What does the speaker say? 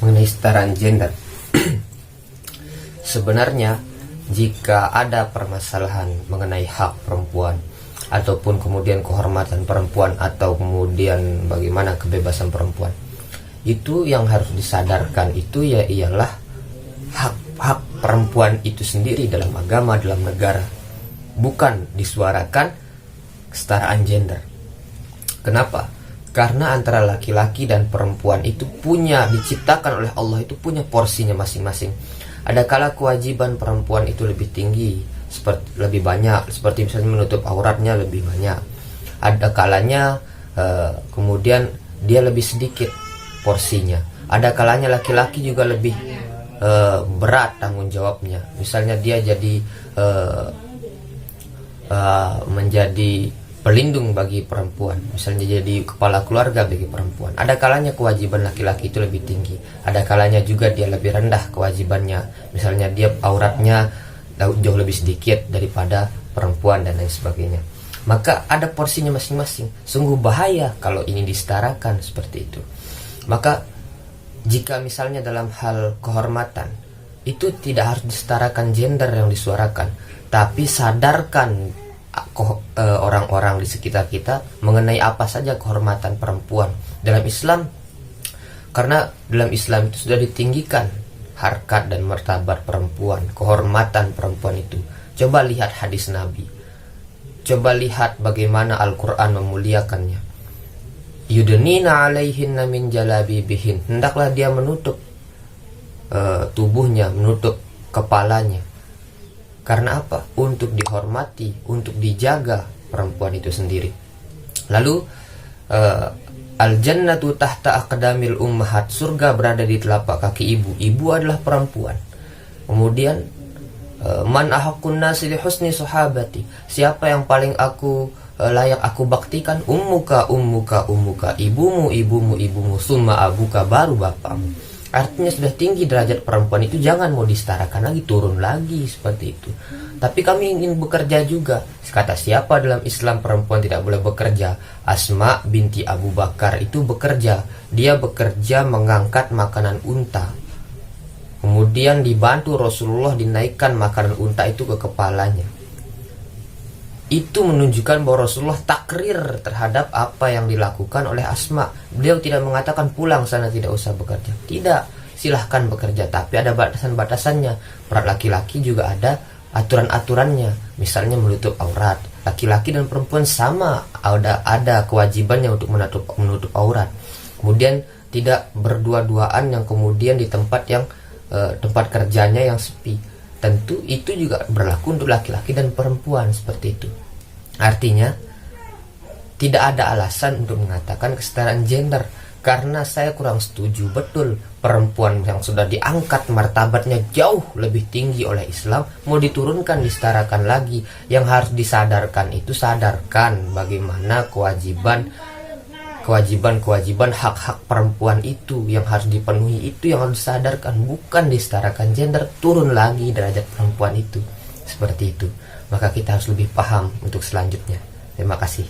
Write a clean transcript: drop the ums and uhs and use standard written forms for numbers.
mengenai kesetaraan gender. Sebenarnya jika ada permasalahan mengenai hak perempuan ataupun kemudian kehormatan perempuan atau kemudian bagaimana kebebasan perempuan, itu yang harus disadarkan itu ya ialah hak perempuan itu sendiri dalam agama, dalam negara, bukan disuarakan kesetaraan gender. Kenapa? Karena antara laki-laki dan perempuan itu diciptakan oleh Allah itu punya porsinya masing-masing. Ada kala kewajiban perempuan itu lebih tinggi, lebih banyak, seperti misalnya menutup auratnya lebih banyak. Ada kalanya kemudian dia lebih sedikit porsinya. Ada kalanya laki-laki juga lebih berat tanggung jawabnya. Misalnya dia jadi menjadi pelindung bagi perempuan, misalnya jadi kepala keluarga bagi perempuan. Ada kalanya kewajiban laki-laki itu lebih tinggi, ada kalanya juga dia lebih rendah kewajibannya, misalnya dia auratnya jauh lebih sedikit daripada perempuan dan lain sebagainya. Maka ada porsinya masing-masing. Sungguh bahaya kalau ini disetarakan seperti itu. Maka jika misalnya dalam hal kehormatan itu tidak harus disetarakan gender yang disuarakan, tapi sadarkan orang-orang di sekitar kita mengenai apa saja kehormatan perempuan dalam Islam. Karena dalam Islam itu sudah ditinggikan harkat dan martabat perempuan, kehormatan perempuan itu. Coba lihat hadis Nabi, coba lihat bagaimana Al-Quran memuliakannya. Yudnina alaihinna min jalabibihin, hendaklah dia menutup tubuhnya, menutup kepalanya. Karena apa? Untuk dihormati, untuk dijaga perempuan itu sendiri. Lalu al-jannatu tahta aqdamil ummahat, surga berada di telapak kaki ibu. Ibu adalah perempuan. Kemudian man ahaqqun nasi li husni sahabati, siapa yang paling layak aku baktikan? Ummuka, ibumu, summa abuka, baru bapakmu. Artinya sudah tinggi derajat perempuan itu, jangan mau disetarakan lagi, turun lagi seperti itu. Tapi kami ingin bekerja juga. Kata siapa dalam Islam perempuan tidak boleh bekerja? Asma binti Abu Bakar itu bekerja. Dia bekerja mengangkat makanan unta. Kemudian dibantu Rasulullah dinaikkan makanan unta itu ke kepalanya. Itu menunjukkan bahwa Rasulullah takrir terhadap apa yang dilakukan oleh Asma. Beliau tidak mengatakan pulang sana, tidak usah bekerja. Tidak, silahkan bekerja, tapi ada batasan-batasannya. Peran laki-laki juga ada aturan-aturannya. Misalnya menutup aurat. Laki-laki dan perempuan sama, ada kewajibannya untuk menutup aurat. Kemudian tidak berdua-duaan yang kemudian di tempat kerjanya yang sepi. Tentu itu juga berlaku untuk laki-laki dan perempuan seperti itu. Artinya tidak ada alasan untuk mengatakan kesetaraan gender, karena saya kurang setuju betul perempuan yang sudah diangkat martabatnya jauh lebih tinggi oleh Islam mau diturunkan, disetarakan lagi. Yang harus disadarkan itu sadarkan bagaimana kewajiban hak-hak perempuan itu yang harus dipenuhi, itu yang harus disadarkan, bukan disetarakan gender, turun lagi derajat perempuan itu. Seperti itu. Maka kita harus lebih paham untuk selanjutnya. Terima kasih.